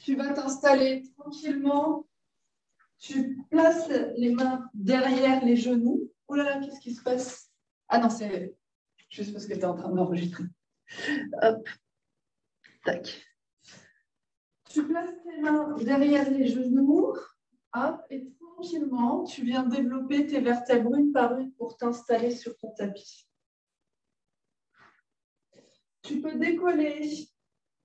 Tu vas t'installer tranquillement. Tu places les mains derrière les genoux. Oh là là, qu'est-ce qui se passe? Ah non, c'est juste parce que tu es en train d'enregistrer. Hop, tac. Tu places tes mains derrière les genoux. Hop, et tranquillement, tu viens développer tes vertèbres une par une pour t'installer sur ton tapis. Tu peux décoller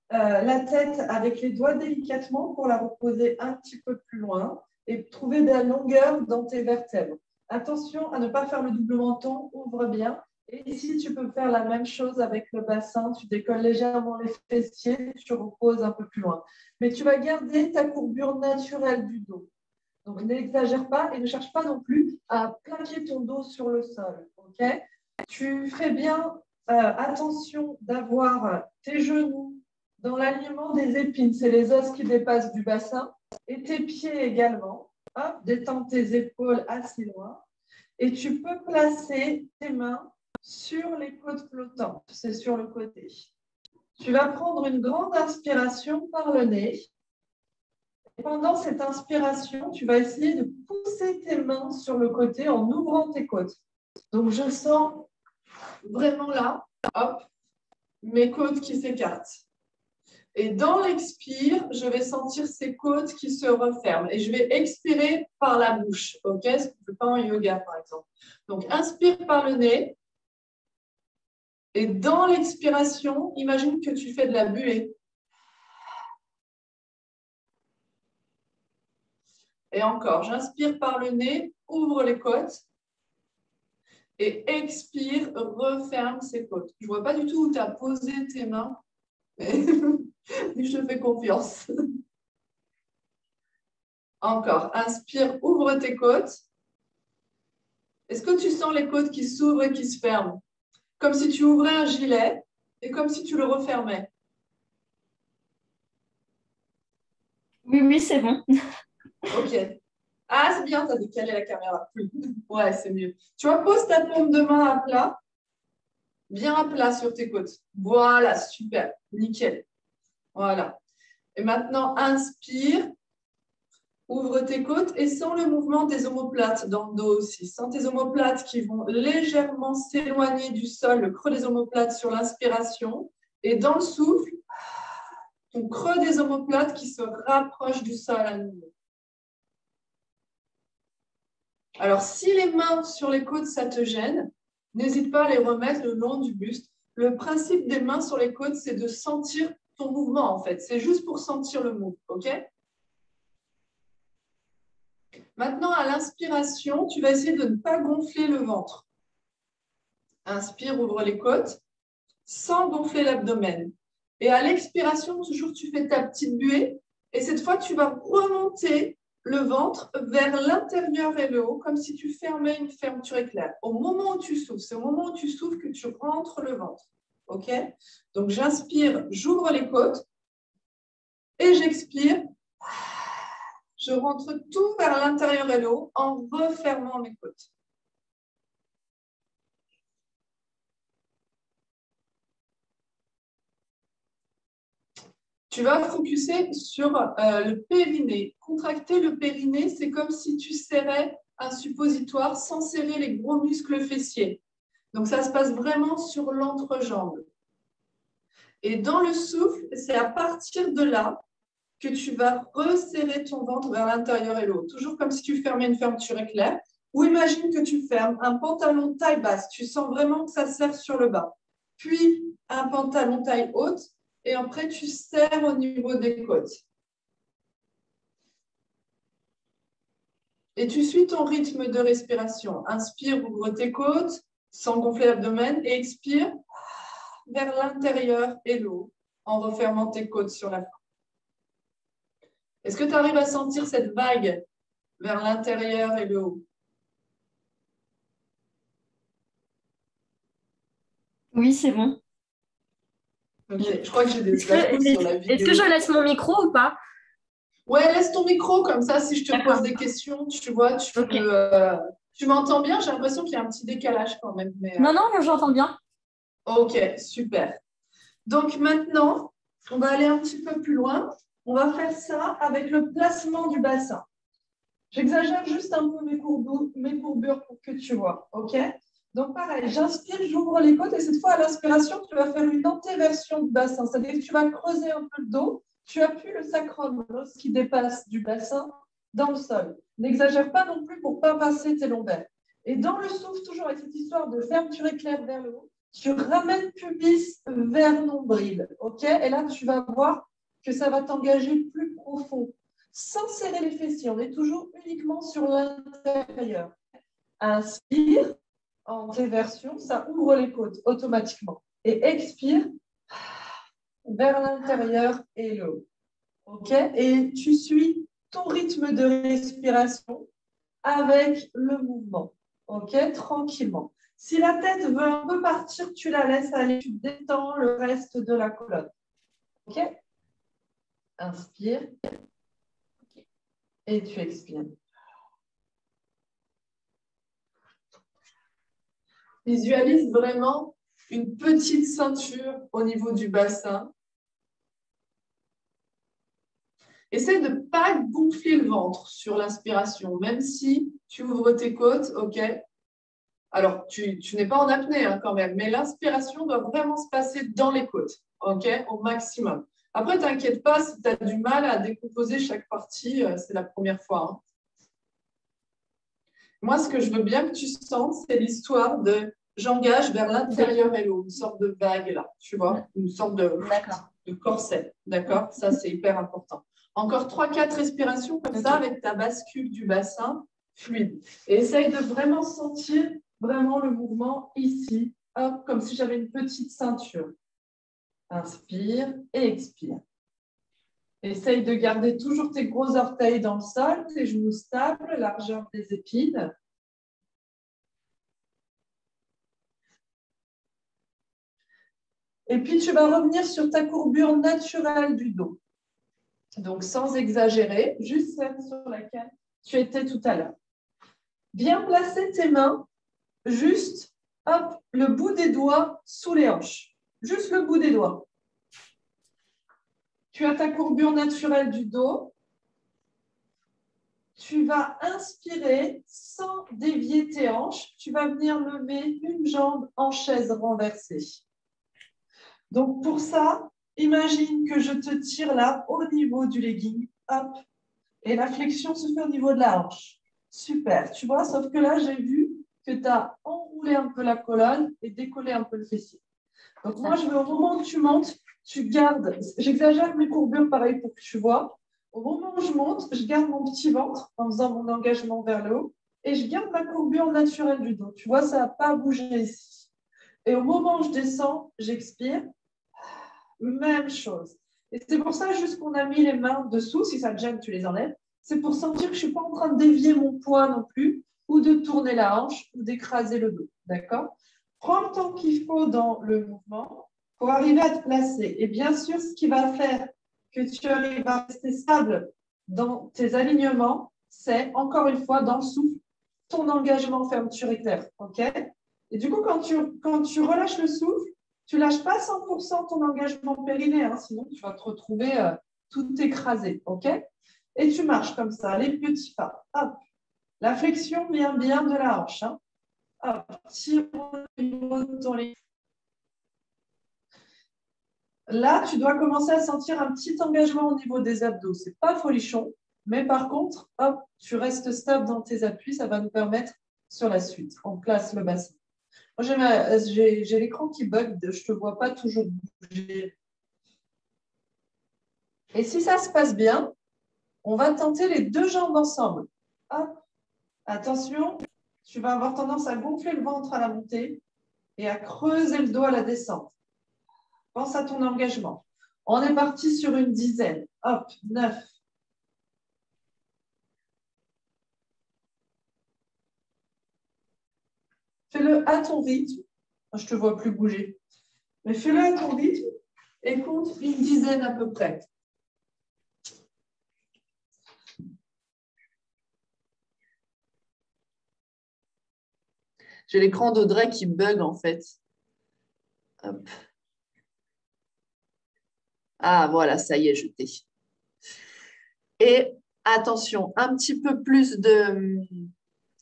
la tête avec les doigts délicatement pour la reposer un petit peu plus loin et trouver de la longueur dans tes vertèbres. Attention à ne pas faire le double menton, ouvre bien. Et ici, tu peux faire la même chose avec le bassin. Tu décolles légèrement les fessiers, tu reposes un peu plus loin. Mais tu vas garder ta courbure naturelle du dos. Donc, n'exagère pas et ne cherche pas non plus à plaquer ton dos sur le sol. Okay? Tu fais bien attention d'avoir tes genoux dans l'alignement des épines. C'est les os qui dépassent du bassin. Et tes pieds également. Hop, détends tes épaules assez loin. Et tu peux placer tes mains sur les côtes flottantes. C'est sur le côté. Tu vas prendre une grande inspiration par le nez. Et pendant cette inspiration, tu vas essayer de pousser tes mains sur le côté en ouvrant tes côtes. Donc, je sens vraiment là, hop, mes côtes qui s'écartent. Et dans l'expire, je vais sentir ces côtes qui se referment. Et je vais expirer par la bouche, ok? Ce qu'on ne fait pas en yoga, par exemple. Donc, inspire par le nez. Et dans l'expiration, imagine que tu fais de la buée. Et encore, j'inspire par le nez, ouvre les côtes. Et expire, referme ces côtes. Je ne vois pas du tout où tu as posé tes mains, mais je te fais confiance. Encore, inspire, ouvre tes côtes. Est-ce que tu sens les côtes qui s'ouvrent et qui se ferment? Comme si tu ouvrais un gilet et comme si tu le refermais. Oui, oui, c'est bon. Ok. Ah, c'est bien, tu as décalé la caméra. Ouais, c'est mieux. Tu vois, pose ta paume de main à plat, bien à plat sur tes côtes. Voilà, super, nickel. Voilà. Et maintenant, inspire, ouvre tes côtes et sens le mouvement des omoplates dans le dos aussi. Sens tes omoplates qui vont légèrement s'éloigner du sol, le creux des omoplates sur l'inspiration. Et dans le souffle, ton creux des omoplates qui se rapproche du sol à nouveau. Alors, si les mains sur les côtes, ça te gêne, n'hésite pas à les remettre le long du buste. Le principe des mains sur les côtes, c'est de sentir ton mouvement, en fait. C'est juste pour sentir le mouvement, ok? Maintenant, à l'inspiration, tu vas essayer de ne pas gonfler le ventre. Inspire, ouvre les côtes, sans gonfler l'abdomen. Et à l'expiration, toujours, tu fais ta petite buée. Et cette fois, tu vas remonter le ventre vers l'intérieur et le haut, comme si tu fermais une fermeture éclair. Au moment où tu souffles, c'est au moment où tu souffles que tu rentres le ventre. OK? Donc, j'inspire, j'ouvre les côtes et j'expire. Je rentre tout vers l'intérieur et le haut en refermant mes côtes. Tu vas focuser sur le périnée. Contracter le périnée, c'est comme si tu serrais un suppositoire sans serrer les gros muscles fessiers. Donc, ça se passe vraiment sur l'entrejambe. Et dans le souffle, c'est à partir de là que tu vas resserrer ton ventre vers l'intérieur et le haut. Toujours comme si tu fermais une fermeture éclair. Ou imagine que tu fermes un pantalon taille basse. Tu sens vraiment que ça serre sur le bas. Puis, un pantalon taille haute. Et après, tu serres au niveau des côtes. Et tu suis ton rythme de respiration. Inspire, ouvre tes côtes, sans gonfler l'abdomen. Et expire vers l'intérieur et le haut, en refermant tes côtes sur la fin. Est-ce que tu arrives à sentir cette vague vers l'intérieur et le haut? Oui, c'est bon. Okay. Je crois que j'ai des flashbacks sur la vidéo. Est-ce que je laisse mon micro ou pas? Ouais, laisse ton micro, comme ça, si je te pose des questions, tu vois, tu m'entends bien? J'ai l'impression qu'il y a un petit décalage quand même. Mais, Non, non, j'entends bien. Ok, super. Donc maintenant, on va aller un petit peu plus loin. On va faire ça avec le placement du bassin. J'exagère juste un peu mes courbures pour que tu vois. OK? Donc, pareil, j'inspire, j'ouvre les côtes et cette fois, à l'inspiration, tu vas faire une antéversion du bassin. C'est-à-dire que tu vas creuser un peu le dos, tu appuies le sacrum, l'os qui dépasse du bassin, dans le sol. N'exagère pas non plus pour ne pas passer tes lombaires. Et dans le souffle, toujours avec cette histoire de fermeture éclair vers le haut, tu ramènes pubis vers nombril. OK? Et là, tu vas voir que ça va t'engager plus profond. Sans serrer les fessiers, on est toujours uniquement sur l'intérieur. Inspire, antéversion, ça ouvre les côtes automatiquement. Et expire vers l'intérieur et le haut. OK? Et tu suis ton rythme de respiration avec le mouvement. OK? Tranquillement. Si la tête veut un peu partir, tu la laisses aller, tu détends le reste de la colonne. OK? Inspire. Et tu expires. Visualise vraiment une petite ceinture au niveau du bassin. Essaye de ne pas gonfler le ventre sur l'inspiration, même si tu ouvres tes côtes, OK? Alors, tu n'es pas en apnée hein, quand même, mais l'inspiration doit vraiment se passer dans les côtes, OK? Au maximum. Après, t'inquiète pas si tu as du mal à décomposer chaque partie, c'est la première fois. Hein. Moi, ce que je veux bien que tu sentes, c'est l'histoire de j'engage vers l'intérieur et l'eau, une sorte de vague là, tu vois, une sorte de corset, d'accord? Ça, c'est hyper important. Encore 3-4 respirations comme ça avec ta bascule du bassin fluide. Et essaye de vraiment sentir vraiment le mouvement ici, hop, comme si j'avais une petite ceinture. Inspire et expire. Essaye de garder toujours tes gros orteils dans le sol, tes genoux stables, largeur des épines. Et puis, tu vas revenir sur ta courbure naturelle du dos. Donc, sans exagérer, juste celle sur laquelle tu étais tout à l'heure. Bien placer tes mains, juste, hop, le bout des doigts sous les hanches. Juste le bout des doigts. Tu as ta courbure naturelle du dos. Tu vas inspirer sans dévier tes hanches. Tu vas venir lever une jambe en chaise renversée. Donc, pour ça, imagine que je te tire là au niveau du legging. Hop. Et la flexion se fait au niveau de la hanche. Super. Tu vois, sauf que là, j'ai vu que tu as enroulé un peu la colonne et décollé un peu le fessier. Donc, moi, je veux au moment où tu montes, tu gardes. J'exagère mes courbures pareil pour que tu vois. Au moment où je monte, je garde mon petit ventre en faisant mon engagement vers le haut et je garde ma courbure naturelle du dos. Tu vois, ça n'a pas bougé ici. Et au moment où je descends, j'expire. Même chose. Et c'est pour ça juste qu'on a mis les mains dessous. Si ça te gêne, tu les enlèves. C'est pour sentir que je ne suis pas en train de dévier mon poids non plus ou de tourner la hanche ou d'écraser le dos. D'accord? Prends le temps qu'il faut dans le mouvement pour arriver à te placer. Et bien sûr, ce qui va faire que tu arrives à rester stable dans tes alignements, c'est encore une fois dans le souffle, ton engagement fermeture éclair. OK? Et du coup, quand tu relâches le souffle, tu ne lâches pas 100% ton engagement périnée, hein, sinon tu vas te retrouver tout écrasé. OK? Et tu marches comme ça, les petits pas. Hop. La flexion vient bien de la hanche. Hein. Hop. Tire au niveau de ton lit. Là, tu dois commencer à sentir un petit engagement au niveau des abdos. Ce n'est pas folichon, mais par contre, hop, tu restes stable dans tes appuis. Ça va nous permettre sur la suite. On place le bassin. Moi, j'ai l'écran qui bug. Je ne te vois pas toujours bouger. Et si ça se passe bien, on va tenter les deux jambes ensemble. Hop. Attention, tu vas avoir tendance à gonfler le ventre à la montée et à creuser le dos à la descente. Pense à ton engagement. On est parti sur une dizaine. Hop, 9. Fais-le à ton rythme. Je ne te vois plus bouger. Mais fais-le à ton rythme et compte une dizaine à peu près. J'ai l'écran d'Audrey qui bug en fait. Hop. Ah, voilà, ça y est, je t'ai. Et attention, un petit peu plus de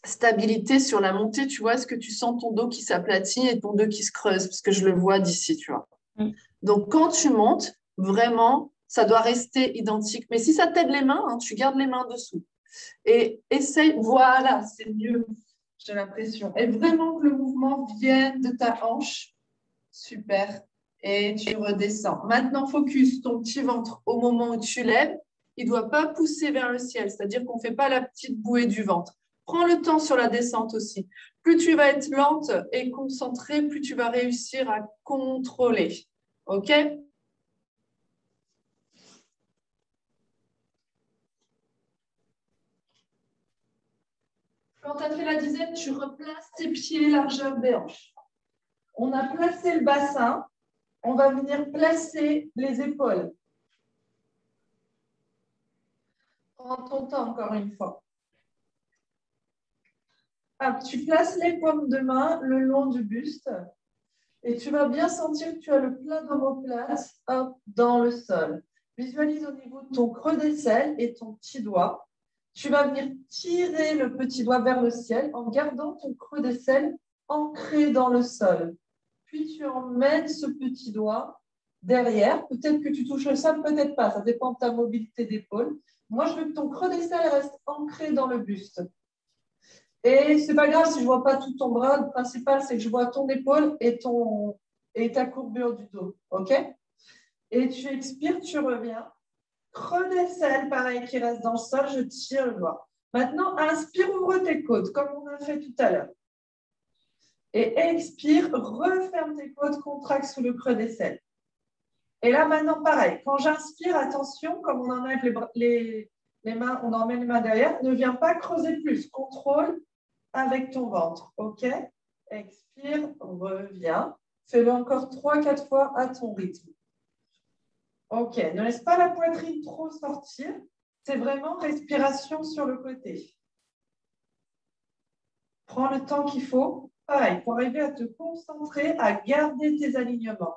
stabilité sur la montée. Tu vois, est-ce que tu sens ton dos qui s'aplatit et ton dos qui se creuse? Parce que je le vois d'ici, tu vois. Mm. Donc, quand tu montes, vraiment, ça doit rester identique. Mais si ça t'aide les mains, hein, tu gardes les mains dessous. Et essaye, voilà, c'est mieux, j'ai l'impression. Et vraiment que le mouvement vienne de ta hanche. Super. Et tu redescends. Maintenant, focus ton petit ventre au moment où tu lèves. Il ne doit pas pousser vers le ciel, c'est-à-dire qu'on ne fait pas la petite bouée du ventre. Prends le temps sur la descente aussi. Plus tu vas être lente et concentrée, plus tu vas réussir à contrôler. OK? Quand tu as fait la dizaine, tu replaces tes pieds largeur des hanches. On a placé le bassin. On va venir placer les épaules. Prends ton temps encore une fois. Hop, tu places les paumes de main le long du buste et tu vas bien sentir que tu as le plat d'omoplate dans le sol. Visualise au niveau de ton creux d'aisselle et ton petit doigt. Tu vas venir tirer le petit doigt vers le ciel en gardant ton creux d'aisselle ancré dans le sol. Puis tu emmènes ce petit doigt derrière. Peut-être que tu touches le sol, peut-être pas. Ça dépend de ta mobilité d'épaule. Moi, je veux que ton creux d'aisselle reste ancré dans le buste. Et ce n'est pas grave si je ne vois pas tout ton bras. Le principal, c'est que je vois ton épaule et ta courbure du dos. OK? Et tu expires, tu reviens. Creux d'aisselle, pareil, qui reste dans le sol. Je tire le doigt. Maintenant, inspire, ouvre tes côtes, comme on a fait tout à l'heure. Et expire, referme tes côtes, contracte sous le creux d'aisselle. Et là, maintenant, pareil. Quand j'inspire, attention, comme on enlève les mains, on emmène les mains derrière, ne viens pas creuser plus. Contrôle avec ton ventre. OK? Expire, reviens. Fais-le encore 3-4 fois à ton rythme. OK. Ne laisse pas la poitrine trop sortir. C'est vraiment respiration sur le côté. Prends le temps qu'il faut. Pareil, pour arriver à te concentrer, à garder tes alignements.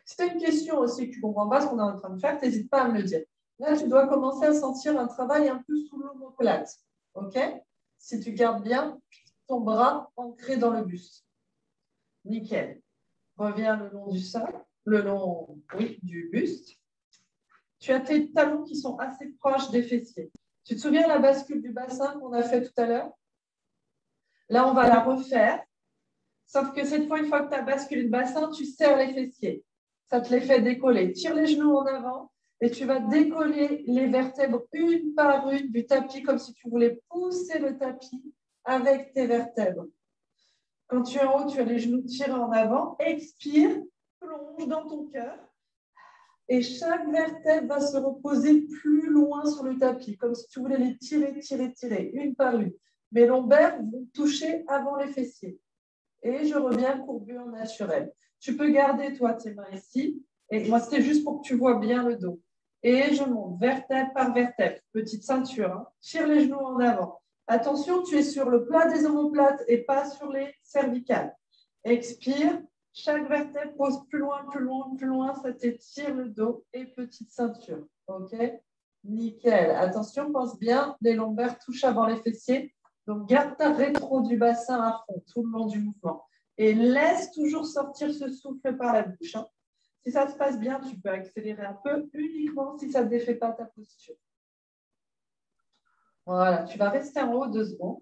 Si tu as une question aussi que tu ne comprends pas ce qu'on est en train de faire, n'hésite pas à me le dire. Là, tu dois commencer à sentir un travail un peu sous l'omoplate. OK? Si tu gardes bien ton bras ancré dans le buste. Nickel. Reviens le long du sol, le long du buste. Tu as tes talons qui sont assez proches des fessiers. Tu te souviens de la bascule du bassin qu'on a fait tout à l'heure? Là, on va la refaire. Sauf que cette fois, une fois que tu as basculé le bassin, tu serres les fessiers. Ça te les fait décoller. Tire les genoux en avant et tu vas décoller les vertèbres une par une du tapis comme si tu voulais pousser le tapis avec tes vertèbres. Quand tu es en haut, tu as les genoux tirés en avant. Expire, plonge dans ton cœur. Et chaque vertèbre va se reposer plus loin sur le tapis, comme si tu voulais les tirer, une par une. Mes lombaires vont toucher avant les fessiers. Et je reviens courbure naturelle. Tu peux garder, toi, tes mains ici. Et moi, c'était juste pour que tu vois bien le dos. Et je monte vertèbre par vertèbre. Petite ceinture. Hein. Tire les genoux en avant. Attention, tu es sur le plat des omoplates et pas sur les cervicales. Expire. Chaque vertèbre pose plus loin, plus loin, plus loin. Ça t'étire le dos et petite ceinture. OK? Nickel. Attention, pense bien. Les lombaires touchent avant les fessiers. Donc, garde ta rétro du bassin à fond tout le long du mouvement. Et laisse toujours sortir ce souffle par la bouche. Hein. Si ça se passe bien, tu peux accélérer un peu uniquement si ça ne défait pas ta posture. Voilà, tu vas rester en haut 2 secondes.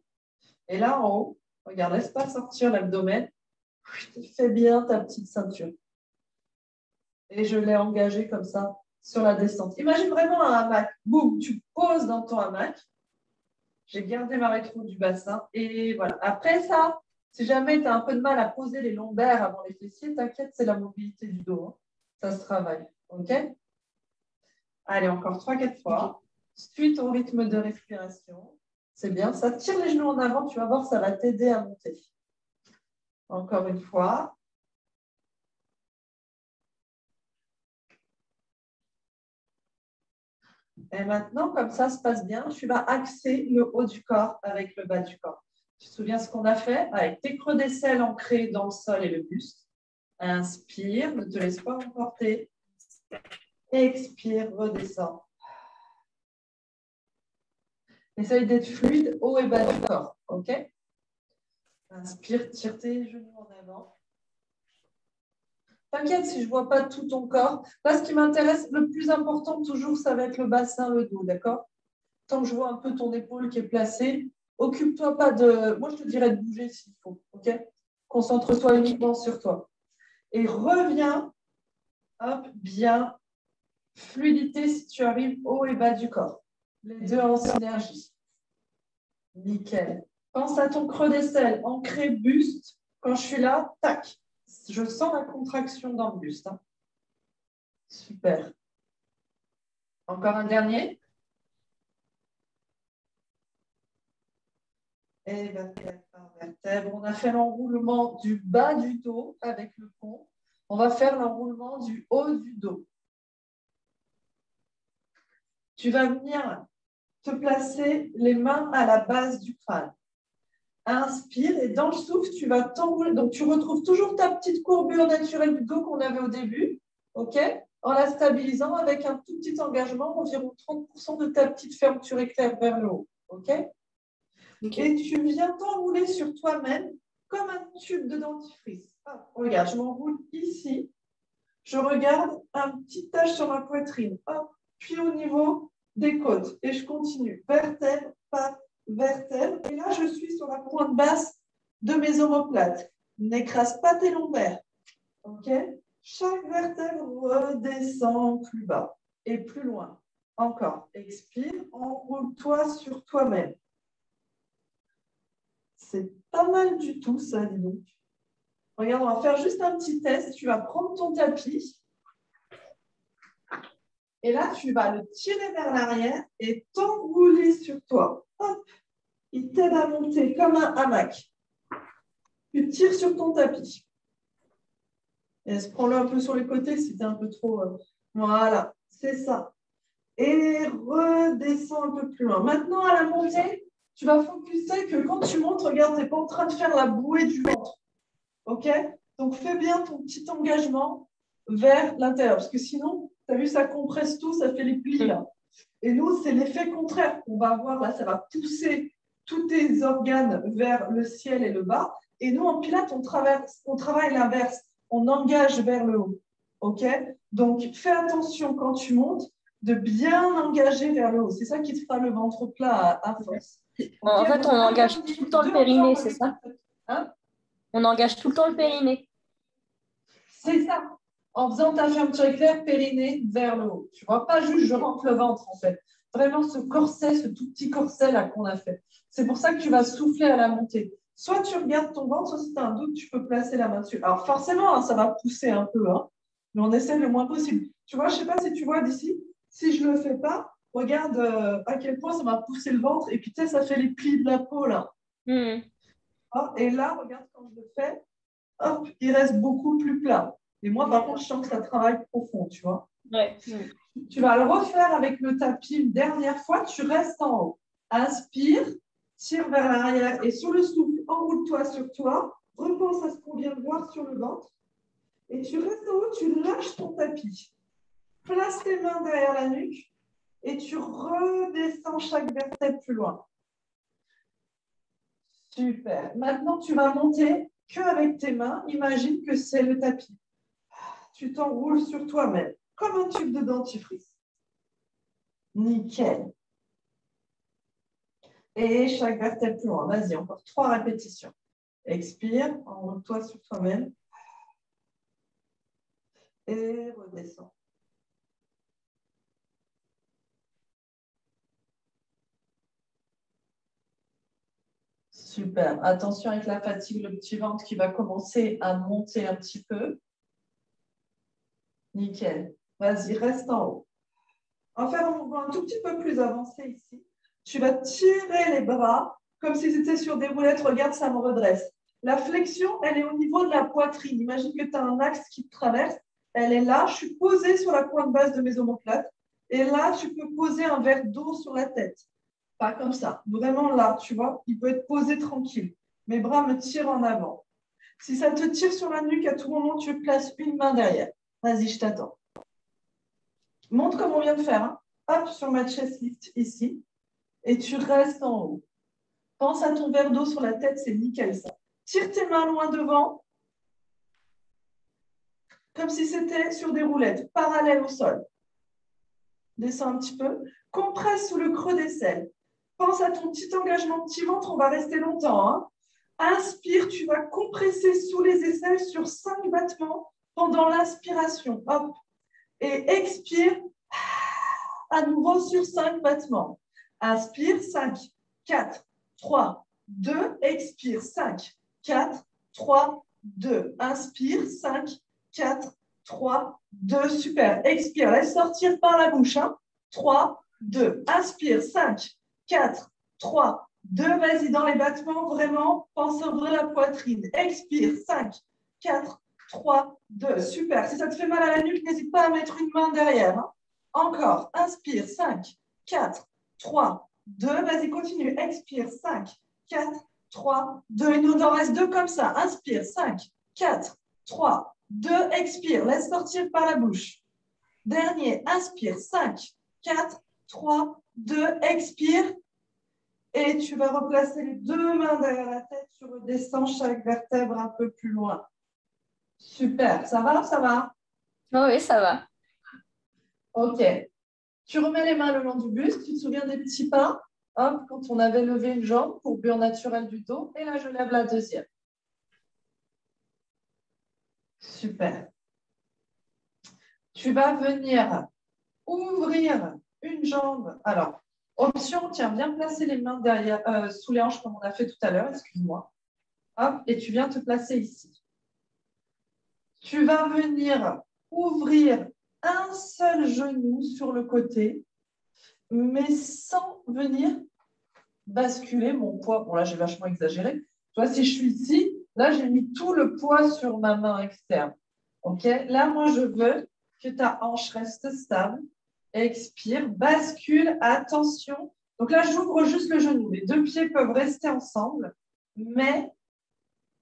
Et là, en haut, regarde, laisse pas sortir l'abdomen. Fais bien ta petite ceinture. Et je l'ai engagé comme ça sur la descente. Imagine vraiment un hamac. Boum, tu poses dans ton hamac. J'ai gardé ma rétro du bassin. Et voilà. Après ça, si jamais tu as un peu de mal à poser les lombaires avant les fessiers, t'inquiète, c'est la mobilité du dos. Hein. Ça se travaille. OK? Allez, encore 3-4 fois. Suis ton rythme de respiration. C'est bien. Ça tire les genoux en avant. Tu vas voir, ça va t'aider à monter. Encore une fois. Et maintenant, comme ça se passe bien, tu vas axer le haut du corps avec le bas du corps. Tu te souviens ce qu'on a fait avec tes creux d'aisselle ancrés dans le sol et le buste. Inspire, ne te laisse pas emporter. Expire, redescends. Essaye d'être fluide, haut et bas du corps. OK? Inspire, tire tes genoux en avant. T'inquiète si je ne vois pas tout ton corps. Là, ce qui m'intéresse, le plus important toujours, ça va être le bassin, le dos, d'accord? Tant que je vois un peu ton épaule qui est placée, occupe-toi pas de... Moi, je te dirais de bouger s'il faut, OK? Concentre-toi uniquement sur toi. Et reviens, hop, bien. Fluidité si tu arrives haut et bas du corps. Les deux en synergie. Nickel. Pense à ton creux d'aisselle, ancré buste. Quand je suis là, tac. Je sens la contraction dans le buste. Hein. Super. Encore un dernier. Et vertèbre par vertèbre. On a fait l'enroulement du bas du dos avec le pont. On va faire l'enroulement du haut du dos. Tu vas venir te placer les mains à la base du crâne. Inspire et dans le souffle, tu vas t'enrouler. Donc, tu retrouves toujours ta petite courbure naturelle du dos qu'on avait au début, OK? En la stabilisant avec un tout petit engagement, environ 30% de ta petite fermeture éclair vers le haut, OK? Et tu viens t'enrouler sur toi-même comme un tube de dentifrice. Ah, regarde, je m'enroule ici. Je regarde un petit tache sur ma poitrine. Hop, puis au niveau des côtes. Et je continue. Vertèbre par vertèbre. Et là, je suis sur la pointe basse de mes omoplates. N'écrase pas tes lombaires. OK? Chaque vertèbre redescend plus bas et plus loin. Encore. Expire. Enroule-toi sur toi-même. C'est pas mal du tout, ça, dis donc. Regarde, on va faire juste un petit test. Tu vas prendre ton tapis. Et là, tu vas le tirer vers l'arrière et t'enrouler sur toi. Hop, il t'aide à monter comme un hamac. Tu tires sur ton tapis. Et prends-le un peu sur les côtés si tu es un peu trop... Voilà, c'est ça. Et redescends un peu plus loin. Maintenant, à la montée, tu vas focuser que quand tu montes, regarde, tu n'es pas en train de faire la bouée du ventre. OK? Donc, fais bien ton petit engagement vers l'intérieur. Parce que sinon, tu as vu, ça compresse tout, ça fait les plis là. Et nous, c'est l'effet contraire qu'on va avoir là. Ça va pousser tous tes organes vers le ciel et le bas. Et nous, en pilates, on travaille l'inverse. On engage vers le haut. OK? Donc, fais attention quand tu montes de bien engager vers le haut. C'est ça qui te fera le ventre plat à force. Okay? En fait, on engage tout le temps le périnée, c'est ça? Hein? On engage tout le temps le périnée. C'est ça. En faisant ta fermeture éclair, périnée vers le haut. Tu ne vois pas juste je rentre le ventre en fait. Vraiment ce corset, ce tout petit corset là qu'on a fait. C'est pour ça que tu vas souffler à la montée. Soit tu regardes ton ventre, soit si tu as un doute, tu peux placer la main dessus. Alors forcément, hein, ça va pousser un peu, hein, mais on essaie le moins possible. Tu vois, je ne sais pas si tu vois d'ici, si je ne le fais pas, regarde à quel point ça va pousser le ventre et puis tu sais, ça fait les plis de la peau là. Oh, et là, regarde quand je le fais, hop, il reste beaucoup plus plat. Et moi, par contre, je sens que ça travaille profond, tu vois. Ouais. Tu vas le refaire avec le tapis une dernière fois. Tu restes en haut. Inspire, tire vers l'arrière et sur le souffle, enroule-toi sur toi. Repense à ce qu'on vient de voir sur le ventre. Et tu restes en haut, tu lâches ton tapis. Place tes mains derrière la nuque et tu redescends chaque vertèbre plus loin. Super. Maintenant, tu vas monter qu'avec tes mains. Imagine que c'est le tapis. Tu t'enroules sur toi-même, comme un tube de dentifrice. Nickel. Et chaque vertèbre plus loin. Vas-y, encore 3 répétitions. Expire, enroule-toi sur toi-même. Et redescends. Super. Attention avec la fatigue, le petit ventre qui va commencer à monter un petit peu. Nickel. Vas-y, reste en haut. Enfin, on va un tout petit peu plus avancé ici. Tu vas tirer les bras comme si c'était sur des roulettes. Regarde, ça me redresse. La flexion, elle est au niveau de la poitrine. Imagine que tu as un axe qui te traverse. Elle est là. Je suis posée sur la pointe basse de mes omoplates. Et là, tu peux poser un verre d'eau sur la tête. Pas comme ça. Vraiment là, tu vois. Il peut être posé tranquille. Mes bras me tirent en avant. Si ça te tire sur la nuque, à tout moment, tu places une main derrière. Vas-y, je t'attends. Montre comme on vient de faire. Hein. Hop, sur ma chest lift ici. Et tu restes en haut. Pense à ton verre d'eau sur la tête, c'est nickel ça. Tire tes mains loin devant. Comme si c'était sur des roulettes, parallèles au sol. Descends un petit peu. Compresse sous le creux des selles. Pense à ton petit engagement petit ventre, on va rester longtemps. Hein. Inspire, tu vas compresser sous les aisselles sur 5 battements pendant l'inspiration. Hop. Et expire à nouveau sur 5 battements. Inspire, 5, 4, 3, 2. Expire, 5, 4, 3, 2. Inspire, 5, 4, 3, 2. Super. Expire, laisse sortir par la bouche. Hein. 3, 2. Inspire, 5, 4, 3, 2. Vas-y, dans les battements, vraiment, pense à ouvrir la poitrine. Expire, 5, 4, 3, 2. Super. Si ça te fait mal à la nuque, n'hésite pas à mettre une main derrière. Hein. Encore. Inspire, 5, 4, 3, 2. Vas-y, continue. Expire, 5, 4, 3, 2. Il nous en reste 2 comme ça. Inspire, 5, 4, 3, 2. Expire. Laisse sortir par la bouche. Dernier. Inspire, 5, 4, 3, 2. Expire. Et tu vas replacer les 2 mains derrière la tête. Tu redescends chaque vertèbre un peu plus loin. Super. Ça va? Ça va? Oh oui, ça va. Ok. Tu remets les mains le long du buste. Tu te souviens des petits pas? Hop, quand on avait levé une jambe, courbure naturelle du dos. Et là, je lève la deuxième. Super. Tu vas venir ouvrir une jambe. Alors, option, tiens, viens placer les mains derrière, sous les hanches comme on a fait tout à l'heure, excuse-moi. Hop, et tu viens te placer ici. Tu vas venir ouvrir un seul genou sur le côté, mais sans venir basculer mon poids. Bon, là, j'ai vachement exagéré. Tu vois, si je suis ici, là, j'ai mis tout le poids sur ma main externe. OK? Là, moi, je veux que ta hanche reste stable. Expire, bascule, attention. Donc là, j'ouvre juste le genou. Les 2 pieds peuvent rester ensemble, mais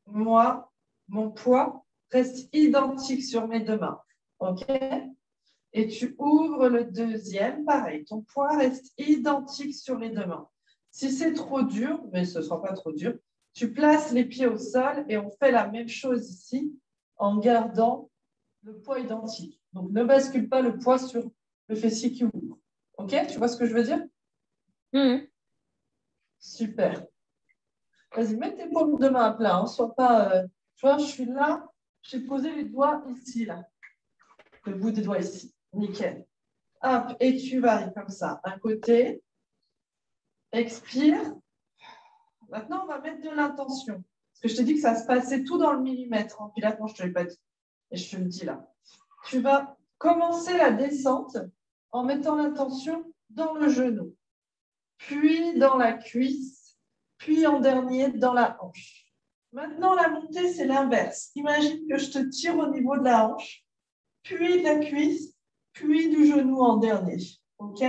moi, mon poids reste identique sur mes 2 mains. OK? Et tu ouvres le deuxième, pareil. Ton poids reste identique sur les 2 mains. Si c'est trop dur, mais ce ne sera pas trop dur, tu places les pieds au sol et on fait la même chose ici en gardant le poids identique. Donc, ne bascule pas le poids sur le fessier qui ouvre. OK? Tu vois ce que je veux dire? Super. Vas-y, mets tes paumes de main à plat. Hein. Sois pas, tu vois, je suis là, j'ai posé les doigts ici, là. Le bout des doigts ici. Nickel. Hop, et tu varies comme ça. Un côté. Expire. Maintenant, on va mettre de l'intention. Parce que je t'ai dit que ça se passait tout dans le millimètre. En pilates, non, je ne te l'ai pas dit. Et je te le dis là. Tu vas commencer la descente en mettant l'intention dans le genou, puis dans la cuisse, puis en dernier dans la hanche. Maintenant, la montée, c'est l'inverse. Imagine que je te tire au niveau de la hanche, puis de la cuisse, puis du genou en dernier. OK?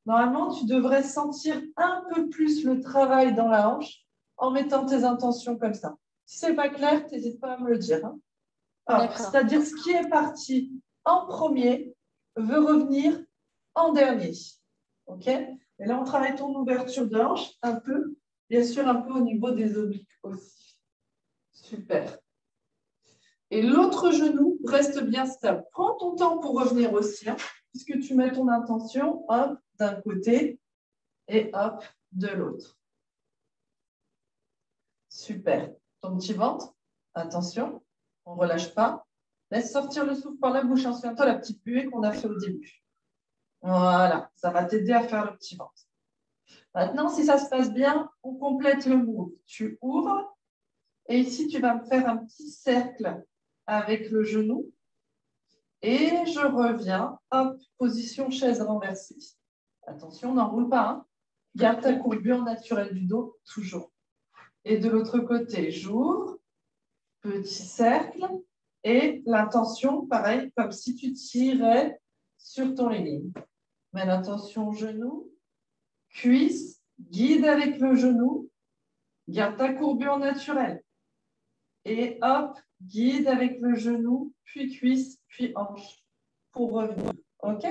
Normalement, tu devrais sentir un peu plus le travail dans la hanche en mettant tes intentions comme ça. Si ce n'est pas clair, n'hésite pas à me le dire. Hein. C'est-à-dire ce qui est parti en premier veut revenir en dernier. OK? Et là, on travaille ton ouverture de hanche un peu, bien sûr, un peu au niveau des obliques aussi. Super. Et l'autre genou reste bien stable. Prends ton temps pour revenir aussi, hein, puisque tu mets ton intention, hop, d'un côté et hop, de l'autre. Super. Ton petit ventre, attention, on ne relâche pas. Laisse sortir le souffle par la bouche. Souviens-toi la petite buée qu'on a fait au début. Voilà, ça va t'aider à faire le petit ventre. Maintenant, si ça se passe bien, on complète le move. Tu ouvres et ici, tu vas me faire un petit cercle avec le genou. Et je reviens, hop, position chaise renversée. Attention, n'enroule pas. Hein. Garde ta courbure naturelle du dos, toujours. Et de l'autre côté, j'ouvre, petit cercle. Et l'intention, pareil, comme si tu tirais sur ton ligne. Mets l'intention au genou, cuisse, guide avec le genou, garde ta courbure naturelle. Et hop, guide avec le genou, puis cuisse, puis hanche, pour revenir. OK?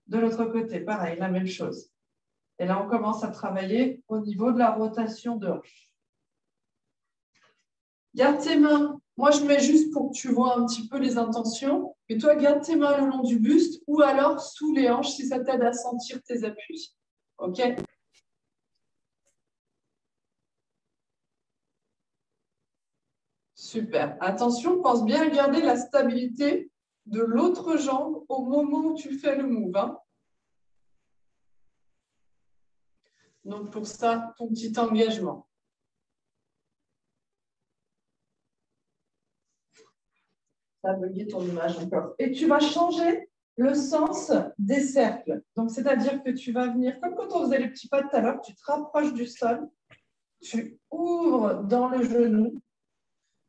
De l'autre côté, pareil, la même chose. Et là, on commence à travailler au niveau de la rotation de hanche. Garde tes mains. Moi, je mets juste pour que tu vois un petit peu les intentions. Et toi, garde tes mains le long du buste ou alors sous les hanches si ça t'aide à sentir tes appuis. OK? Super. Attention, pense bien à garder la stabilité de l'autre jambe au moment où tu fais le move. Hein. Donc, pour ça, ton petit engagement. Ça a bugué ton image encore. Et tu vas changer le sens des cercles. Donc, c'est-à-dire que tu vas venir, comme quand on faisait les petits pas tout à l'heure, tu te rapproches du sol, tu ouvres dans le genou,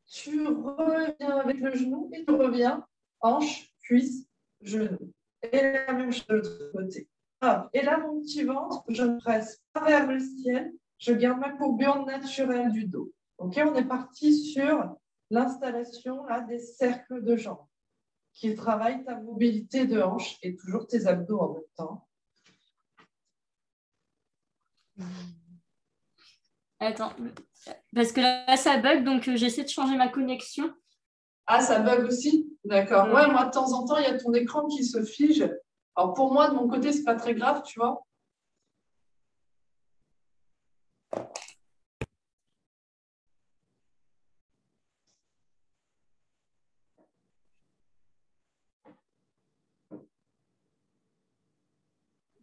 tu reviens avec le genou et tu reviens hanche, cuisse, genou. Et la même chose de l'autre côté. Hop. Et là, mon petit ventre, je me presse pas vers le ciel, je garde ma courbure naturelle du dos. OK, on est parti sur l'installation des cercles de jambes qui travaillent ta mobilité de hanche et toujours tes abdos en même temps. Attends, parce que là, ça bug, donc j'essaie de changer ma connexion. Ah, ça bug aussi? D'accord. Ouais, moi, de temps en temps, il y a ton écran qui se fige. Alors, pour moi, de mon côté, ce n'est pas très grave, tu vois.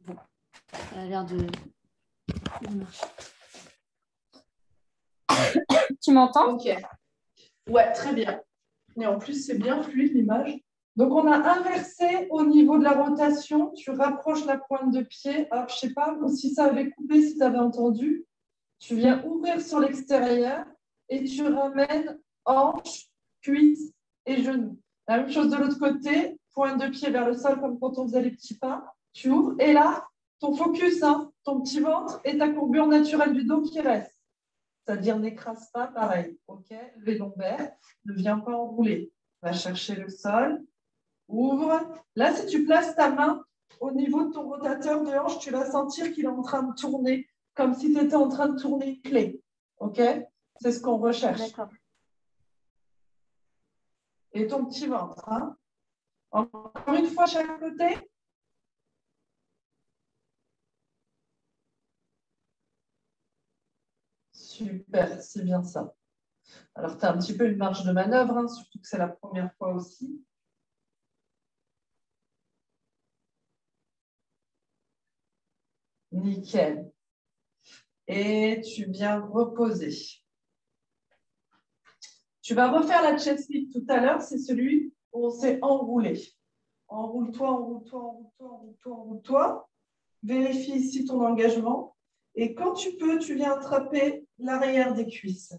Bon, ça a l'air de marcher. Tu m'entends? Ok. Ouais, très bien. Et en plus, c'est bien fluide l'image. Donc, on a inversé au niveau de la rotation. Tu rapproches la pointe de pied. Hop, je ne sais pas si ça avait coupé, si tu avais entendu. Tu viens ouvrir sur l'extérieur et tu ramènes hanche, cuisse et genou. La même chose de l'autre côté. Pointe de pied vers le sol comme quand on faisait les petits pas. Tu ouvres. Et là, ton focus, ton petit ventre et ta courbure naturelle du dos qui reste. C'est-à-dire n'écrase pas, pareil. OK, levé lombaire, ne viens pas enrouler. Va chercher le sol, ouvre. Là, si tu places ta main au niveau de ton rotateur de hanche, tu vas sentir qu'il est en train de tourner, comme si tu étais en train de tourner une clé. OK? C'est ce qu'on recherche. D'accord. Et ton petit ventre. Hein? Encore une fois, chaque côté. Super, c'est bien ça. Alors, tu as un petit peu une marge de manœuvre, hein, surtout que c'est la première fois aussi. Nickel. Et tu viens reposer. Tu vas refaire la chest lift tout à l'heure, c'est celui où on s'est enroulé. Enroule-toi, enroule-toi, enroule-toi, enroule-toi, enroule-toi. Vérifie ici ton engagement. Et quand tu peux, tu viens attraper l'arrière des cuisses.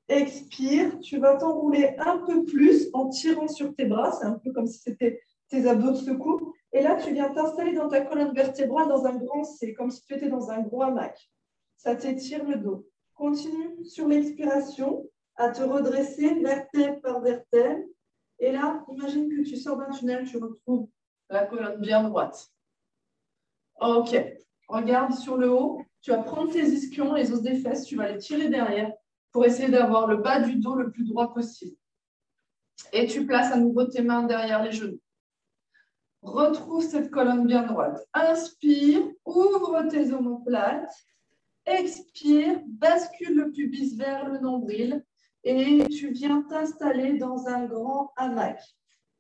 Expire, tu vas t'enrouler un peu plus en tirant sur tes bras. C'est un peu comme si c'était tes abdos de secours. Et là, tu viens t'installer dans ta colonne vertébrale dans un grand C, comme si tu étais dans un gros hamac. Ça t'étire le dos. Continue sur l'expiration à te redresser vertèbre par vertèbre. Et là, imagine que tu sors d'un tunnel, tu retrouves la colonne bien droite. OK. Regarde sur le haut. Tu vas prendre tes ischions, les os des fesses, tu vas les tirer derrière pour essayer d'avoir le bas du dos le plus droit possible. Et tu places à nouveau tes mains derrière les genoux. Retrouve cette colonne bien droite. Inspire, ouvre tes omoplates. Expire, bascule le pubis vers le nombril et tu viens t'installer dans un grand hamac.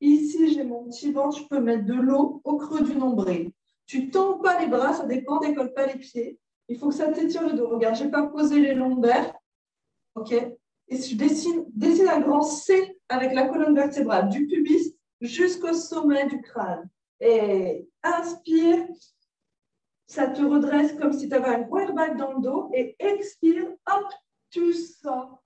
Ici, j'ai mon petit ventre, je peux mettre de l'eau au creux du nombril. Tu ne tends pas les bras, ça dépend, décolle pas les pieds. Il faut que ça t'étire le dos. Regarde, je n'ai pas posé les lombaires. OK. Et je dessine un grand C avec la colonne vertébrale du pubis jusqu'au sommet du crâne. Et inspire. Ça te redresse comme si tu avais un gros airbag dans le dos et expire, hop, tu sors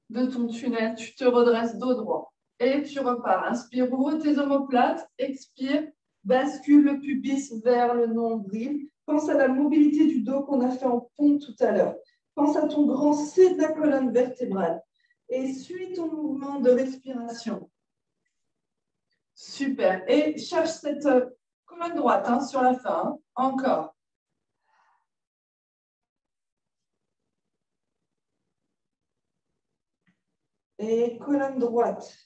de ton tunnel, tu te redresses dos droit et tu repars. Inspire, ouvre tes omoplates, expire, bascule le pubis vers le nombril. Pense à la mobilité du dos qu'on a fait en pont tout à l'heure. Pense à ton grand C de la colonne vertébrale et suis ton mouvement de respiration. Super. Et cherche cette colonne droite hein, sur la fin. Hein. Encore. Et colonne droite.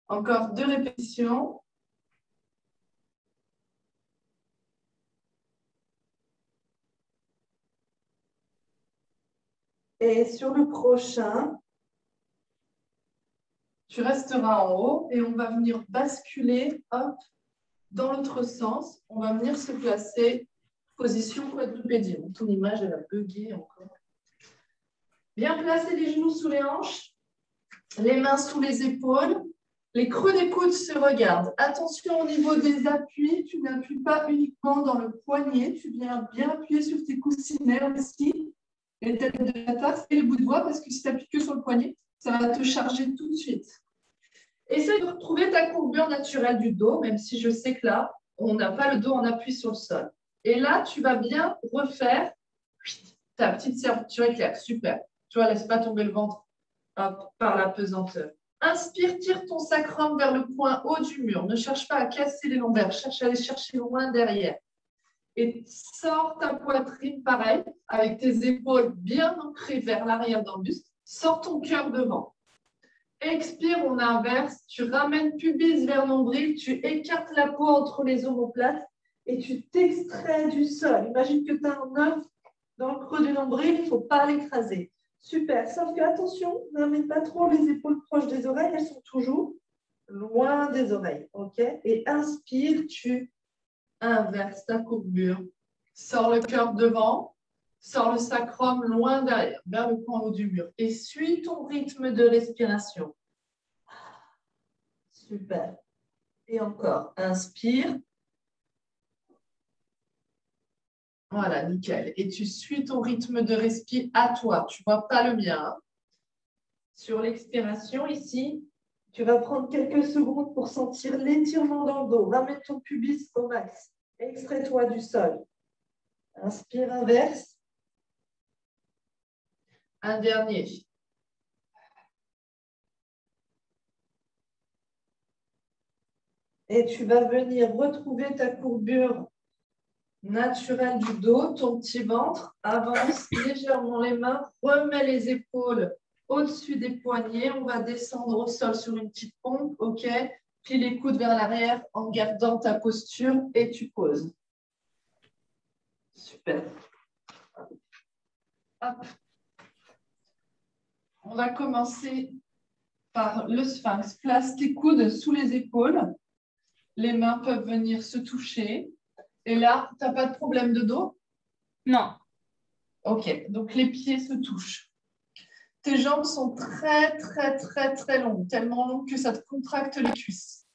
Encore 2 répétitions. Et sur le prochain, tu resteras en haut et on va venir basculer, hop, dans l'autre sens. On va venir se placer, position quadrupédie. Ton image, elle a bugué encore. Bien placer les genoux sous les hanches, les mains sous les épaules. Les creux des coudes se regardent. Attention au niveau des appuis, tu n'appuies pas uniquement dans le poignet, tu viens bien appuyer sur tes coussinets aussi, les têtes de la tarse et les bouts de doigts, parce que si tu appuies que sur le poignet, ça va te charger tout de suite. Essaye de retrouver ta courbure naturelle du dos, même si je sais que là, on n'a pas le dos en appui sur le sol. Et là, tu vas bien refaire ta petite ceinture éclair. Super. Tu vois, laisse pas tomber le ventre hop, par la pesanteur. Inspire, tire ton sacrum vers le point haut du mur. Ne cherche pas à casser les lombaires, cherche à aller chercher loin derrière. Et sors ta poitrine, pareil, avec tes épaules bien ancrées vers l'arrière dans le buste. Sors ton cœur devant. Expire, on inverse. Tu ramènes pubis vers nombril. Tu écartes la peau entre les omoplates et tu t'extrais du sol. Imagine que tu as un œuf dans le creux du nombril. Il ne faut pas l'écraser. Super. Sauf que, attention, n'amène pas trop les épaules proches des oreilles. Elles sont toujours loin des oreilles. OK? Et inspire, tu inverses ta courbure. Sors le cœur devant. Sors le sacrum loin derrière, vers le point haut du mur. Et suis ton rythme de respiration. Super. Et encore. Inspire. Voilà, nickel. Et tu suis ton rythme de respiration à toi. Tu ne vois pas le mien. Hein. Sur l'expiration, ici, tu vas prendre quelques secondes pour sentir l'étirement dans le dos. Ramène ton pubis au max. Extrais-toi du sol. Inspire, inverse. Un dernier. Et tu vas venir retrouver ta courbure naturelle du dos, ton petit ventre. Avance légèrement les mains, remets les épaules au-dessus des poignets. On va descendre au sol sur une petite pompe. OK. Plie les coudes vers l'arrière en gardant ta posture et tu poses. Super. Hop. On va commencer par le sphinx. Place tes coudes sous les épaules. Les mains peuvent venir se toucher. Et là, tu n'as pas de problème de dos? Non. OK. Donc, les pieds se touchent. Tes jambes sont très, très, très, très longues. Tellement longues que ça te contracte les cuisses.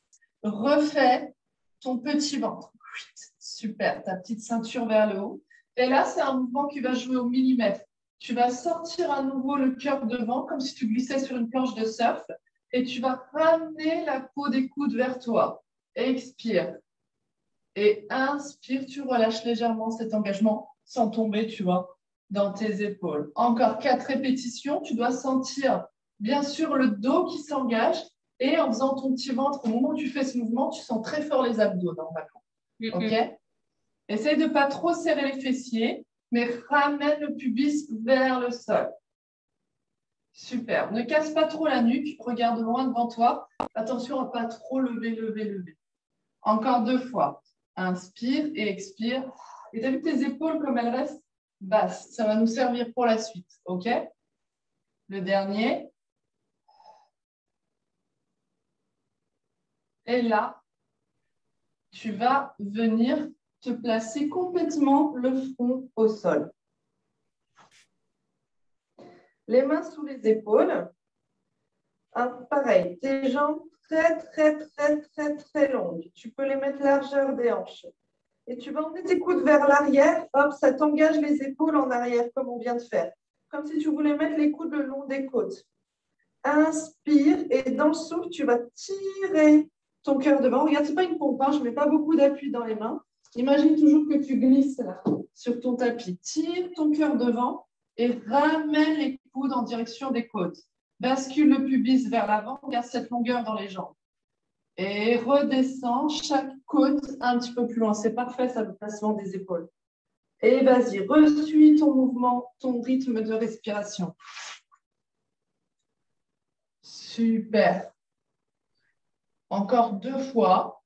Refais ton petit ventre. Super. Ta petite ceinture vers le haut. Et là, c'est un mouvement qui va jouer au millimètre. Tu vas sortir à nouveau le cœur devant, comme si tu glissais sur une planche de surf. Et tu vas ramener la peau des coudes vers toi. Expire. Et inspire, tu relâches légèrement cet engagement sans tomber, tu vois, dans tes épaules. Encore 4 répétitions. Tu dois sentir, bien sûr, le dos qui s'engage. Et en faisant ton petit ventre, au moment où tu fais ce mouvement, tu sens très fort les abdos normalement. OK? Essaye de ne pas trop serrer les fessiers, mais ramène le pubis vers le sol. Super. Ne casse pas trop la nuque. Regarde loin devant toi. Attention à ne pas trop lever, lever, lever. Encore 2 fois. Inspire et expire. Et tu as vu tes épaules comme elles restent basses. Ça va nous servir pour la suite. OK? Le dernier. Et là, tu vas venir te placer complètement le front au sol. Les mains sous les épaules. Pareil, tes jambes très, très, très, très, très longues. Tu peux les mettre largeur des hanches. Et tu vas emmener tes coudes vers l'arrière. Hop, ça t'engage les épaules en arrière, comme on vient de faire. Comme si tu voulais mettre les coudes le long des côtes. Inspire et dans le souffle, tu vas tirer ton cœur devant. Regarde, ce n'est pas une pompe, hein, je ne mets pas beaucoup d'appui dans les mains. Imagine toujours que tu glisses là, sur ton tapis. Tire ton cœur devant Et ramène les coudes en direction des côtes. Bascule le pubis vers l'avant, garde cette longueur dans les jambes. Et redescends chaque côte un petit peu plus loin. C'est parfait, ça, le placement des épaules. Et vas-y, resuis ton mouvement, ton rythme de respiration. Super. Encore 2 fois.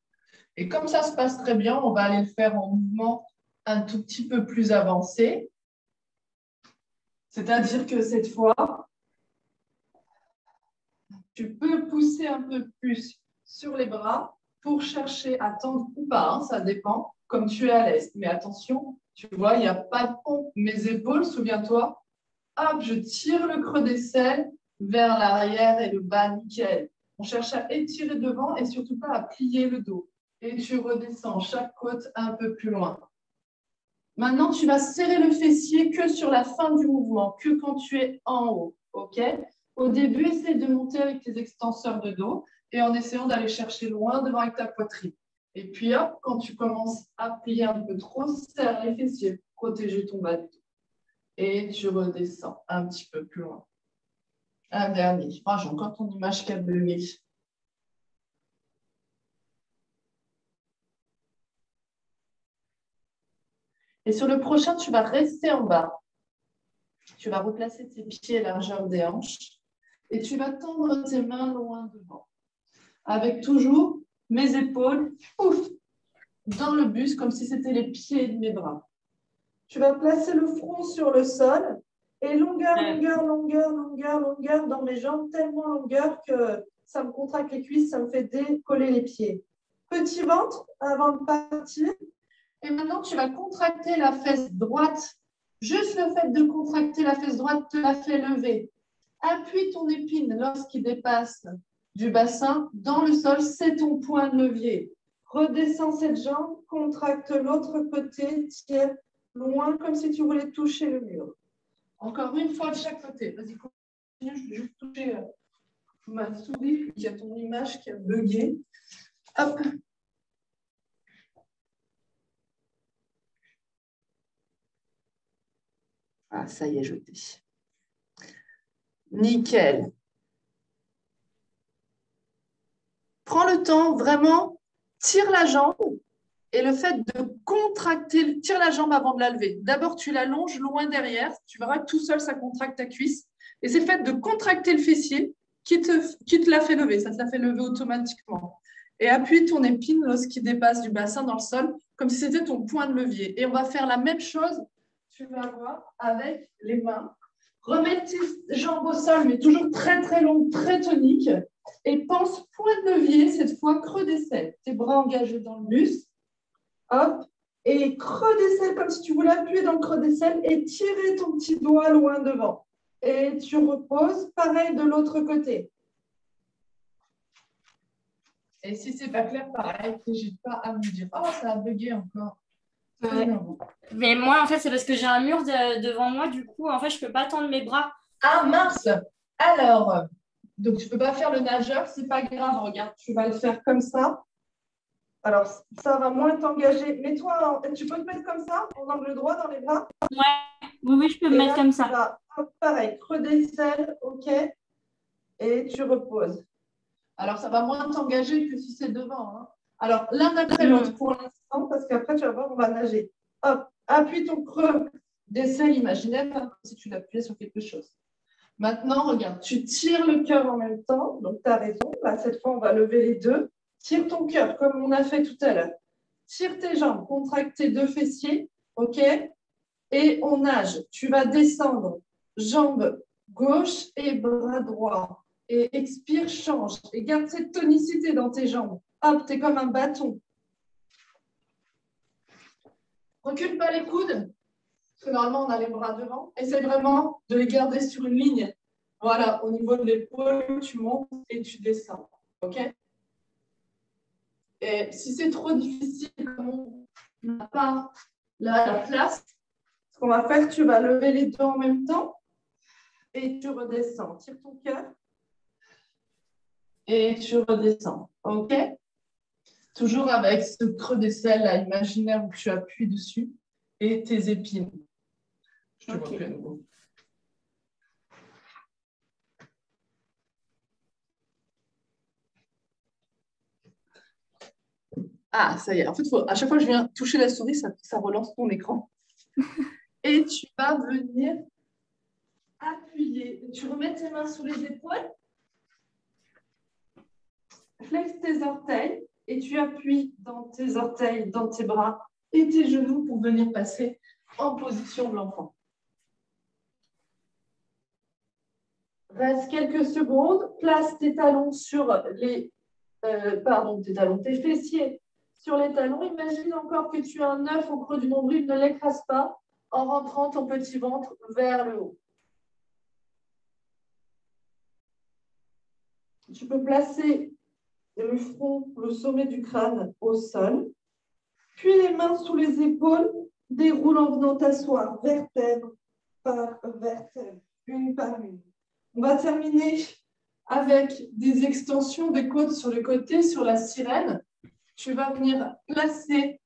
Et comme ça se passe très bien, on va aller le faire en mouvement un tout petit peu plus avancé. C'est-à-dire que cette fois, tu peux pousser un peu plus sur les bras pour chercher à tendre ou pas, hein, ça dépend, comme tu es à l'aise. Mais attention, tu vois, il n'y a pas de pompe. Mes épaules, souviens-toi, hop, je tire le creux d'aisselle vers l'arrière et le bas, nickel. On cherche à étirer devant et surtout pas à plier le dos. Et tu redescends chaque côte un peu plus loin. Maintenant, tu vas serrer le fessier que sur la fin du mouvement, que quand tu es en haut. OK? Au début, essaie de monter avec tes extenseurs de dos et en essayant d'aller chercher loin devant avec ta poitrine. Et puis, hop, quand tu commences à plier un peu trop, serre les fessiers pour protéger ton bas du dos. Et tu redescends un petit peu plus loin. Un dernier. Oh, j'ai encore ton image qui a bugué. Et sur le prochain, tu vas rester en bas. Tu vas replacer tes pieds largeur des hanches et tu vas tendre tes mains loin devant. Avec toujours mes épaules ouf, dans le buste comme si c'était les pieds de mes bras. Tu vas placer le front sur le sol et longueur dans mes jambes, tellement longueur que ça me contracte les cuisses, ça me fait décoller les pieds. Petit ventre avant de partir. Et maintenant, tu vas contracter la fesse droite. Juste le fait de contracter la fesse droite te la fait lever. Appuie ton épine lorsqu'il dépasse du bassin dans le sol, c'est ton point de levier. Redescends cette jambe, contracte l'autre côté, tire loin comme si tu voulais toucher le mur. Encore une fois de chaque côté. Vas-y, continue, je vais juste toucher ma souris, il y a ton image qui a bugué. Hop. Ah, ça y est, jeté. Nickel. Prends le temps, vraiment, tire la jambe et le fait de contracter, tire la jambe avant de la lever. D'abord, tu l'allonges loin derrière. Tu verras que tout seul, ça contracte ta cuisse. Et c'est le fait de contracter le fessier qui te la fait lever. Ça te la fait lever automatiquement. Et appuie ton épine lorsqu'il dépasse du bassin dans le sol, comme si c'était ton point de levier. Et on va faire la même chose, tu vas voir, avec les mains. Remets tes jambes au sol, mais toujours très, très longues, très toniques. Et pense point de levier, cette fois, creux d'aisselle. Tes bras engagés dans le buste. Hop. Et creux d'aisselle, comme si tu voulais appuyer dans le creux d'aisselle et tirer ton petit doigt loin devant. Et tu reposes, pareil de l'autre côté. Et si ce n'est pas clair, pareil, n'hésite pas à me dire. Oh, ça a bugué encore. Ouais. Mais moi, en fait, c'est parce que j'ai un mur devant moi. Du coup, en fait, je ne peux pas tendre mes bras. Ah, mince! Alors, donc tu ne peux pas faire le nageur, c'est pas grave. Regarde, tu vas le faire comme ça. Alors, ça va moins t'engager. Mets-toi, tu peux te mettre comme ça, en angle droit dans les bras? Ouais, oui, je peux me mettre comme ça. Pareil, creux d'aisselle, OK. Et tu reposes. Alors, ça va moins t'engager que si c'est devant. Hein. Alors, l'un après l'autre pour l'instant, parce qu'après, tu vas voir, on va nager. Hop, appuie ton creux d'aisselle imaginaire, comme si tu l'appuyais sur quelque chose. Maintenant, regarde, tu tires le cœur en même temps. Donc, tu as raison. Là, cette fois, on va lever les deux. Tire ton cœur, comme on a fait tout à l'heure. Tire tes jambes, contracte tes deux fessiers. OK? Et on nage. Tu vas descendre, jambes gauche et bras droit. Et expire, change. Et garde cette tonicité dans tes jambes. Hop, tu es comme un bâton. Recule pas les coudes. Parce que normalement, on a les bras devant. Essaye vraiment de les garder sur une ligne. Voilà, au niveau de l'épaule, tu montes et tu descends. OK? Et si c'est trop difficile, comme on n'a pas la place, ce qu'on va faire, tu vas lever les deux en même temps et tu redescends. Tire ton cœur et tu redescends. OK? Toujours avec ce creux d'aisselle là, imaginaire où tu appuies dessus et tes épines. Je te vois plus à nouveau. Ah, ça y est. En fait, à chaque fois que je viens toucher la souris, ça relance ton écran. Et tu vas venir appuyer. Tu remets tes mains sous les épaules. Flex tes orteils et tu appuies dans tes orteils, dans tes bras et tes genoux pour venir passer en position de l'enfant. Reste quelques secondes. Place tes talons sur les... tes fessiers sur les talons. Imagine encore que tu as un œuf au creux du nombril. Ne l'écrase pas en rentrant ton petit ventre vers le haut. Tu peux placer le front, le sommet du crâne au sol. Puis les mains sous les épaules. Déroule en venant t'asseoir vertèbre par vertèbre, une par une. On va terminer avec des extensions des côtes sur le côté, sur la sirène. Tu vas venir placer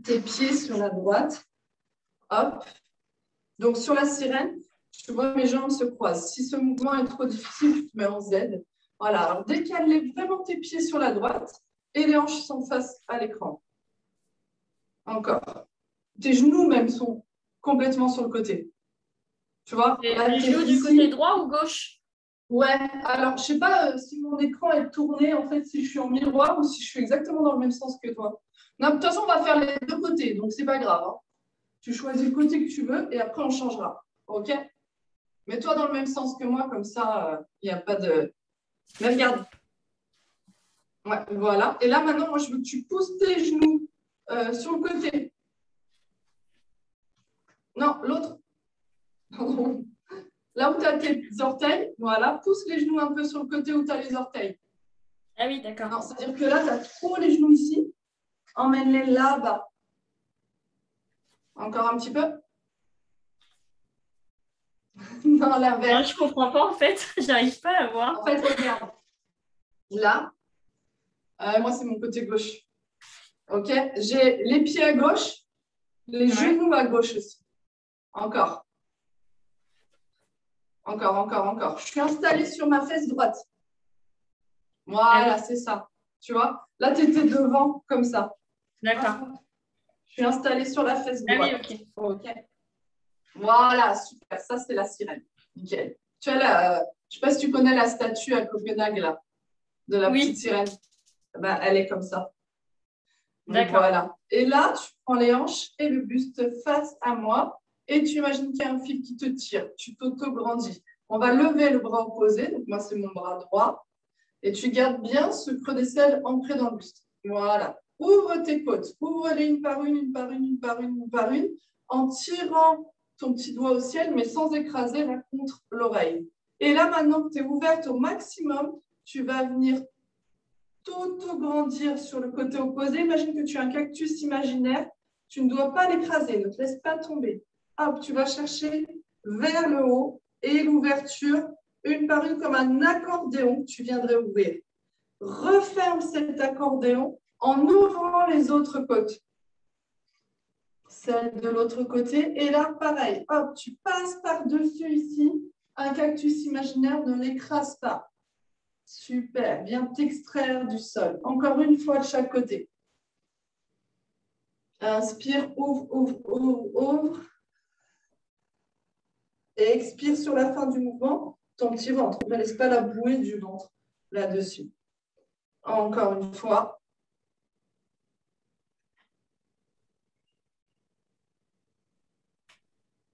tes pieds sur la droite. Hop. Donc, sur la sirène, tu vois mes jambes se croisent. Si ce mouvement est trop difficile, tu te mets en Z. Voilà. Alors, décale vraiment tes pieds sur la droite et les hanches sont face à l'écran. Encore. Tes genoux même sont complètement sur le côté. Tu vois? Les genoux du côté droit ou gauche? Ouais, alors je ne sais pas si mon écran est tourné, en fait, si je suis en miroir ou si je suis exactement dans le même sens que toi. Non, de toute façon, on va faire les deux côtés, donc ce n'est pas grave. Hein. Tu choisis le côté que tu veux et après, on changera. OK? Mets-toi dans le même sens que moi, comme ça, il n'y a pas de... Mais regarde. Ouais, voilà. Et là, maintenant, moi, je veux que tu pousses tes genoux sur le côté. Non, l'autre. Pardon. Là où tu as tes orteils, voilà, pousse les genoux un peu sur le côté où tu as les orteils. Ah oui, d'accord. C'est-à-dire que là, tu as trop les genoux ici. Emmène-les là-bas. Encore un petit peu. Non, l'inverse. Je ne comprends pas en fait. J'arrive pas à voir. En fait, regarde. Là, moi, c'est mon côté gauche. OK? J'ai les pieds à gauche, les genoux à gauche aussi. Encore. Encore, encore, encore. Je suis installée sur ma fesse droite. Voilà, c'est ça. Tu vois? Là, tu étais devant, comme ça. D'accord. Je suis installée sur la fesse droite. Ah oui, OK. Voilà, super. Ça, c'est la sirène. Nickel. Tu as je ne sais pas si tu connais la statue à Copenhague, là, de la petite sirène. Ben, elle est comme ça. D'accord. Voilà. Et là, tu prends les hanches et le buste face à moi et tu imagines qu'il y a un fil qui te tire. Tu t'auto-grandis. On va lever le bras opposé. Donc, moi, c'est mon bras droit. Et tu gardes bien ce creux d'aisselle ancré dans le buste. Voilà. Ouvre tes côtes. Ouvre-les une par une, une par une, une par une, une par une, en tirant ton petit doigt au ciel, mais sans écraser là contre l'oreille. Et là, maintenant que tu es ouverte au maximum, tu vas venir t'auto-grandir sur le côté opposé. Imagine que tu as un cactus imaginaire. Tu ne dois pas l'écraser. Ne te laisse pas tomber. Hop, tu vas chercher vers le haut et l'ouverture, une par une, comme un accordéon, tu viendrais ouvrir. Referme cet accordéon en ouvrant les autres côtes. Celle de l'autre côté. Et là, pareil. Hop, tu passes par-dessus ici. Un cactus imaginaire, ne l'écrase pas. Super. Viens t'extraire du sol. Encore une fois de chaque côté. Inspire, ouvre, ouvre, ouvre, ouvre. Et expire sur la fin du mouvement, ton petit ventre. Ne laisse pas la bouée du ventre là-dessus. Encore une fois.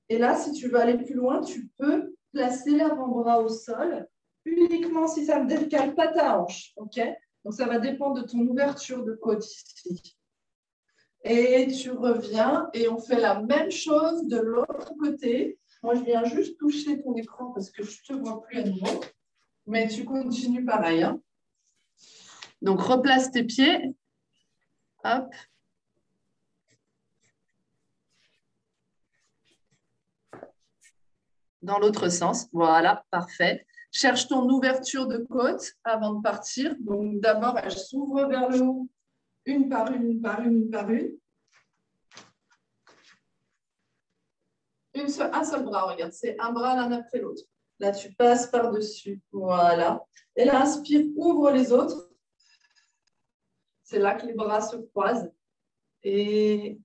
Et là, si tu veux aller plus loin, tu peux placer l'avant-bras au sol, uniquement si ça ne décale pas ta hanche. OK? Donc, ça va dépendre de ton ouverture de côte ici. Et tu reviens et on fait la même chose de l'autre côté. Moi, je viens juste toucher ton écran parce que je ne te vois plus à nouveau. Mais tu continues pareil. Hein? Donc, replace tes pieds. Hop. Dans l'autre sens. Voilà, parfait. Cherche ton ouverture de côte avant de partir. Donc, d'abord, elle s'ouvre vers le haut, une par une, une par une, une par une. Un seul bras, regarde, c'est un bras l'un après l'autre. Là, tu passes par-dessus. Voilà. Et là, inspire, ouvre les autres. C'est là que les bras se croisent. Et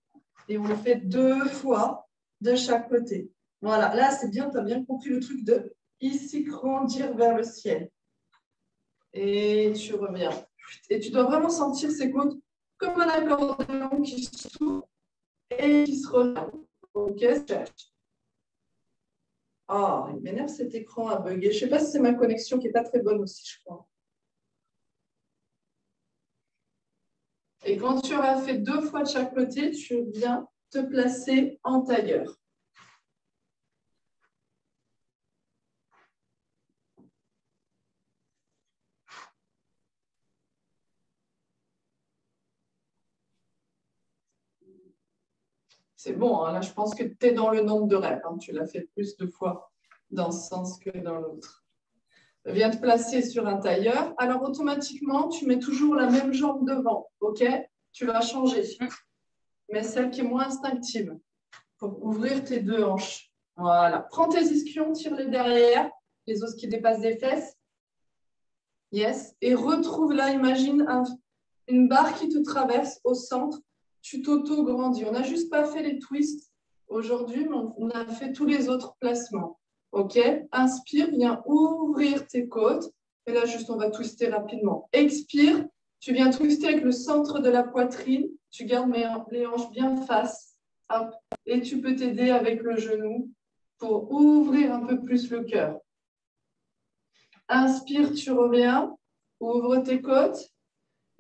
on le fait 2 fois de chaque côté. Voilà, là, c'est bien, tu as bien compris le truc de ici, grandir vers le ciel. Et tu reviens. Et tu dois vraiment sentir ces côtes comme un accordéon qui s'ouvre et qui se referme. Ok, ah, il m'énerve cet écran à bugger. Je ne sais pas si c'est ma connexion qui n'est pas très bonne aussi, je crois. Et quand tu auras fait 2 fois de chaque côté, tu viens te placer en tailleur. C'est bon, hein, là, je pense que tu es dans le nombre de rêves. Hein. Tu l'as fait plus de fois dans ce sens que dans l'autre. Viens te placer sur un tailleur. Alors, automatiquement, tu mets toujours la même jambe devant. OK? Tu vas changer. Mais celle qui est moins instinctive pour ouvrir tes 2 hanches. Voilà. Prends tes ischions, tire-les derrière, les os qui dépassent des fesses. Yes. Et retrouve là, imagine une barre qui te traverse au centre. Tu t'auto-grandis. On n'a juste pas fait les twists aujourd'hui, mais on a fait tous les autres placements. OK? Inspire, viens ouvrir tes côtes. Et là, juste, on va twister rapidement. Expire, tu viens twister avec le centre de la poitrine. Tu gardes les hanches bien face. Hop. Et tu peux t'aider avec le genou pour ouvrir un peu plus le cœur. Inspire, tu reviens. Ouvre tes côtes.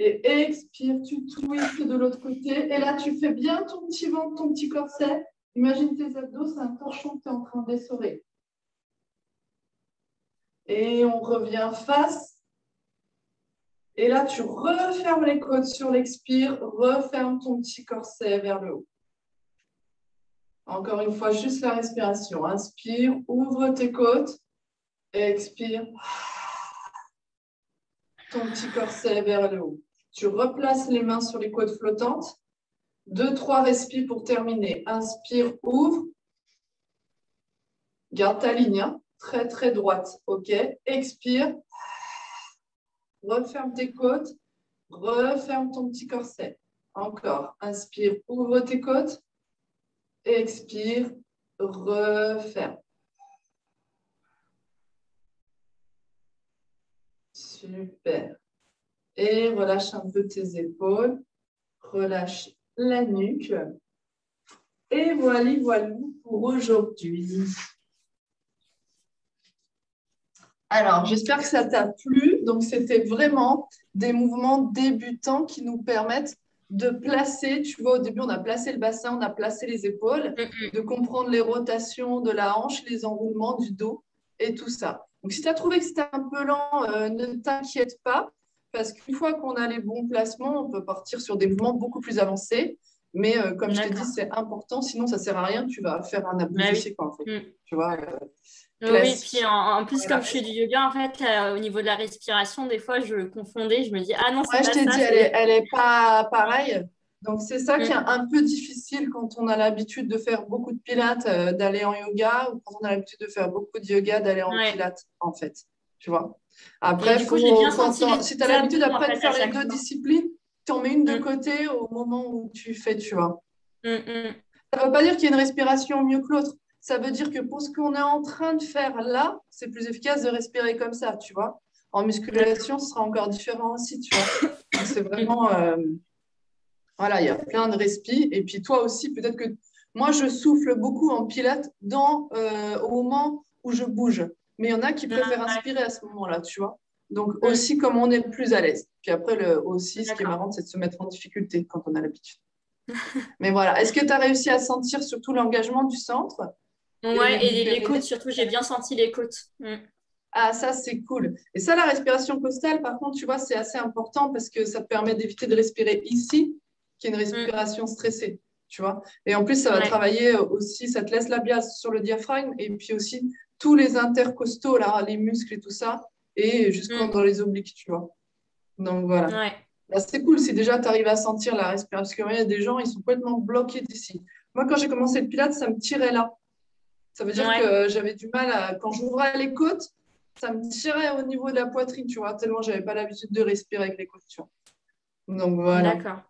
Et expire, tu twistes de l'autre côté. Et là, tu fais bien ton petit ventre, ton petit corset. Imagine tes abdos, c'est un torchon que tu es en train d'essorer. Et on revient face. Et là, tu refermes les côtes sur l'expire. Referme ton petit corset vers le haut. Encore une fois, juste la respiration. Inspire, ouvre tes côtes. Expire. Ton petit corset vers le haut. Tu replaces les mains sur les côtes flottantes. 2-3 respires pour terminer. Inspire, ouvre. Garde ta ligne, hein. Très, très droite. OK. Expire. Referme tes côtes. Referme ton petit corset. Encore. Inspire, ouvre tes côtes. Expire, referme. Super. Et relâche un peu tes épaules. Relâche la nuque. Et voilà pour aujourd'hui. Alors, j'espère que ça t'a plu. Donc, c'était vraiment des mouvements débutants qui nous permettent de placer. Tu vois, au début, on a placé le bassin, on a placé les épaules, de comprendre les rotations de la hanche, les enroulements du dos et tout ça. Donc, si tu as trouvé que c'était un peu lent, ne t'inquiète pas, parce qu'une fois qu'on a les bons placements, on peut partir sur des mouvements beaucoup plus avancés. Mais comme je t'ai dit, c'est important, sinon ça ne sert à rien. Tu vas faire un abus d'échec, en fait. Tu vois, oui, puis en plus, comme je fais du yoga, en fait, au niveau de la respiration, des fois, je confondais. Je me dis, ah non, c'est ouais, pas je t'ai ça. dit, elle est pas pareille. Donc, c'est ça qui est un peu difficile quand on a l'habitude de faire beaucoup de pilates, d'aller en yoga, ou quand on a l'habitude de faire beaucoup de yoga, d'aller en pilates, en fait. Tu vois. Après, du coup, j'ai bien senti si tu as les l'habitude abdos, en après de fait, à faire les chaque 2 fois. disciplines, tu en mets une de côté au moment où tu fais, tu vois. Mm. Ça ne veut pas dire qu'il y a une respiration mieux que l'autre. Ça veut dire que pour ce qu'on est en train de faire là, c'est plus efficace de respirer comme ça, tu vois. En musculation, ce sera encore différent aussi, tu vois. Donc, c'est vraiment... voilà, il y a plein de respi. Et puis toi aussi, peut-être que... Moi, je souffle beaucoup en pilates au moment où je bouge. Mais il y en a qui préfèrent inspirer à ce moment-là, tu vois. Donc aussi, comme on est plus à l'aise. Puis après, aussi, ce qui est marrant, c'est de se mettre en difficulté quand on a l'habitude. Mais voilà, est-ce que tu as réussi à sentir surtout l'engagement du centre? Ouais, et les côtes, surtout, j'ai bien senti les côtes. Ah, ça, c'est cool. Et ça, la respiration costale, par contre, tu vois, c'est assez important parce que ça te permet d'éviter de respirer ici, qui est une respiration stressée, tu vois. Et en plus, ça va travailler aussi, ça te laisse la base sur le diaphragme et puis aussi tous les intercostaux, là, les muscles et tout ça, et jusqu'en dans les obliques, tu vois. Donc, voilà. Ouais. Bah, c'est cool si déjà tu arrives à sentir la respiration. Parce qu'il y a des gens, ils sont complètement bloqués d'ici. Moi, quand j'ai commencé le pilates, ça me tirait là. Ça veut dire que j'avais du mal à... Quand j'ouvrais les côtes, ça me tirait au niveau de la poitrine, tu vois, tellement j'avais pas l'habitude de respirer avec les côtes, tu vois. Donc voilà. D'accord.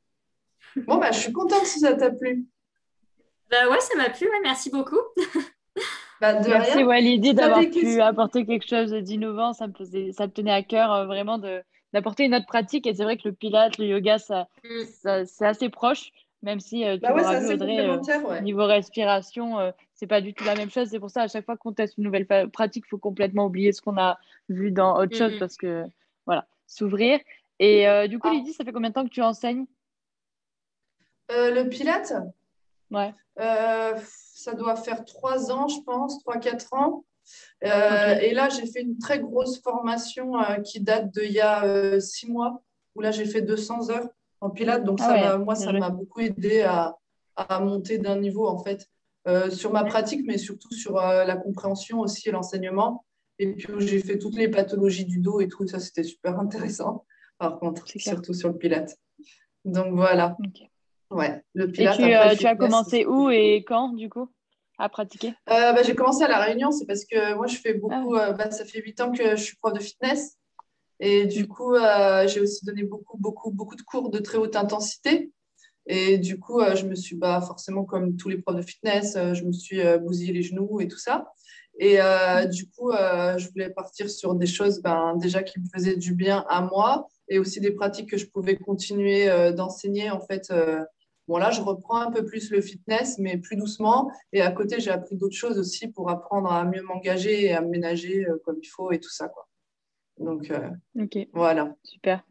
Bon, bah, je suis contente si ça t'a plu. Bah ouais, ça m'a plu, ouais, merci beaucoup. Bah, de Merci rien. Walidi Si tu as d'avoir des pu questions. apporter quelque chose d'innovant. Ça me tenait à cœur vraiment d'apporter une autre pratique. Et c'est vrai que le pilates, le yoga, Mm. c'est assez proche, même si tu Bah ouais, c'est l'auras vu, assez Audrey, complémentaire, ouais. niveau respiration, c'est pas du tout la même chose. C'est pour ça, à chaque fois qu'on teste une nouvelle pratique, il faut complètement oublier ce qu'on a vu dans autre chose Mm, parce que, voilà, s'ouvrir. Et du coup, Ah, Lydie, ça fait combien de temps que tu enseignes? le Pilate, Ouais, ça doit faire 3 ans, je pense, 3, 4 ans. ok. Et là, j'ai fait une très grosse formation qui date d'il y a 6 mois, où là, j'ai fait 200 heures en Pilates. Donc, Ah ouais, moi, bien ça joué. m'a beaucoup aidé à monter d'un niveau, en fait, sur ma pratique, mais surtout sur la compréhension aussi et l'enseignement. Et puis, où j'ai fait toutes les pathologies du dos et tout, ça, c'était super intéressant, par contre, C'est clair. surtout sur le Pilates. Donc, voilà. Ok. Ouais, le Et Pilates, après le tu as fitness. commencé où et quand, du coup, à pratiquer? Bah, j'ai commencé à La Réunion, c'est parce que moi, je fais Ah beaucoup, ouais. ça fait 8 ans que je suis prof de fitness. Et du Mm. coup, j'ai aussi donné beaucoup, beaucoup, beaucoup de cours de très haute intensité. Et du coup, je me suis, bah, forcément, comme tous les profs de fitness, je me suis bousillé les genoux et tout ça. Et du coup, je voulais partir sur des choses ben, déjà qui me faisaient du bien à moi et aussi des pratiques que je pouvais continuer d'enseigner. En fait, bon, là, je reprends un peu plus le fitness, mais plus doucement. Et à côté, j'ai appris d'autres choses aussi pour apprendre à mieux m'engager et à me ménager comme il faut et tout ça, quoi. Donc, Ok, voilà. super.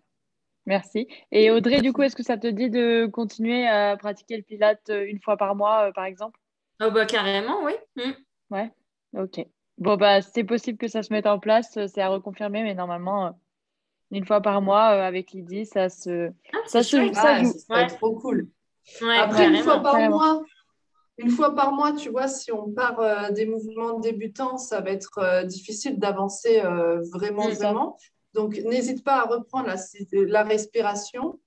Merci. Et Audrey, du coup, est-ce que ça te dit de continuer à pratiquer le Pilate une fois par mois, par exemple? Oh bah carrément, oui. Mm. Ouais. Ok. Bon, bah, c'est possible que ça se mette en place, c'est à reconfirmer, mais normalement, une fois par mois, avec Lydie, Ah, c'est ça chouette. Ah, joue. ce serait Ouais, trop cool. ouais, Après, Ouais, carrément. carrément. une fois par mois, tu vois, si on part des mouvements débutants, ça va être difficile d'avancer vraiment, C'est ça. vraiment. Donc, n'hésite pas à reprendre la respiration.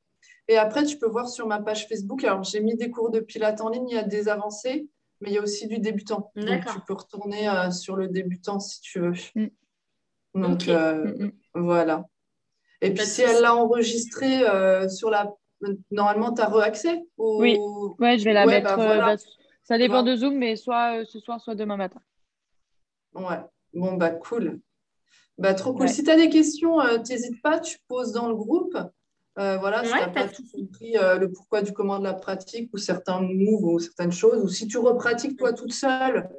Et après, tu peux voir sur ma page Facebook. Alors, j'ai mis des cours de pilates en ligne, il y a des avancées, mais il y a aussi du débutant. Donc, tu D'accord. peux retourner sur le débutant si tu veux. Mm. Donc, Ok, Mm, mm. voilà. Et puis, pas de si elle souci. l'a enregistré sur la... Normalement, tu as reaccès Oui, au... ouais, je vais la Ouais, bah mettre. voilà. Ça Tu dépend vois. de Zoom, mais soit ce soir, soit demain matin. Ouais. Bon, bah cool. Bah, trop cool. Ouais. Si tu as des questions, n'hésite pas, tu poses dans le groupe. Voilà, si tu Ouais, n'as pas pas de tout souci. compris, le pourquoi du comment de la pratique ou certains moves ou certaines choses, ou si tu repratiques toi toute seule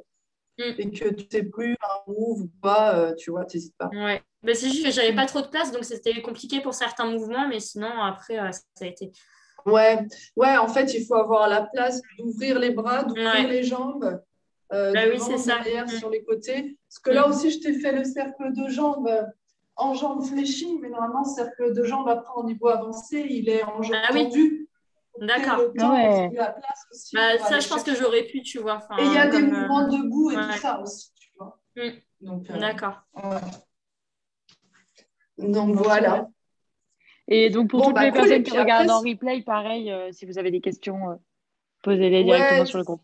Mm. et que tu ne sais plus un move ou pas, tu vois, n'hésite pas. Ouais. Bah, c'est juste que j'avais Mm. pas trop de place, donc c'était compliqué pour certains mouvements, mais sinon, après, ça a été. Ouais, ouais, en fait, il faut avoir la place d'ouvrir les bras, d'ouvrir Ouais, les jambes, bah oui, c'est devant, ça. derrière, Mm. sur les côtés. Parce que là Mm. aussi, je t'ai fait le cercle de jambes en jambes fléchies, mais normalement, le cercle de jambes, après, au niveau avancé, il est en jambes Ah oui, tendues pour créer d'accord. le Ah temps et ouais. la place aussi Bah, pour ça, aller je pense que chercher. j'aurais pu, tu vois. Et il y a Enfin, des comme. mouvements debout et tout Ouais. ça aussi, tu vois. Donc, Mm. D'accord. ouais. Donc Bon, super. voilà. Et donc, pour Bon, toutes bah les cool. Et personnes qui puis après, regardent en replay, pareil, si vous avez des questions, posez-les directement ouais, sur le groupe.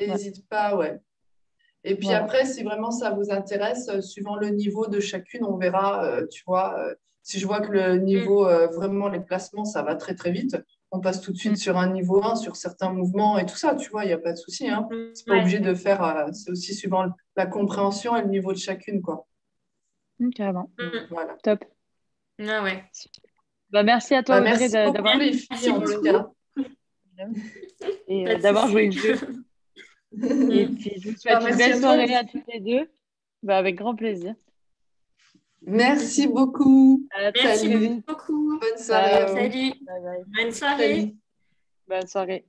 Ouais. n'hésite pas, ouais. Et puis Voilà. après, si vraiment ça vous intéresse, suivant le niveau de chacune, on verra, tu vois, si je vois que le Mm. niveau, vraiment les placements, ça va très très vite, on passe tout de suite Mm. sur un niveau 1, sur certains mouvements et tout ça, tu vois, il n'y a pas de souci, hein. C'est pas Ouais. obligé de faire, c'est aussi suivant la compréhension et le niveau de chacune, quoi. Carrément. Donc, Mm. voilà. Top. Ah ouais. Bah, merci à toi, Bah, Audrey, merci beaucoup, d'avoir les filles, Merci en tout beaucoup. cas. et Pas de d'avoir joué souci. le jeu. Et Mm. puis, je vous Bah, souhaite une merci belle à toi soirée à aussi. toutes les deux. Bah, avec grand plaisir. Merci beaucoup. À très Merci Salut. vite. beaucoup. Bonne soirée à Ciao. vous. Salut. Bye bye. Bonne soirée. Salut. Bonne soirée.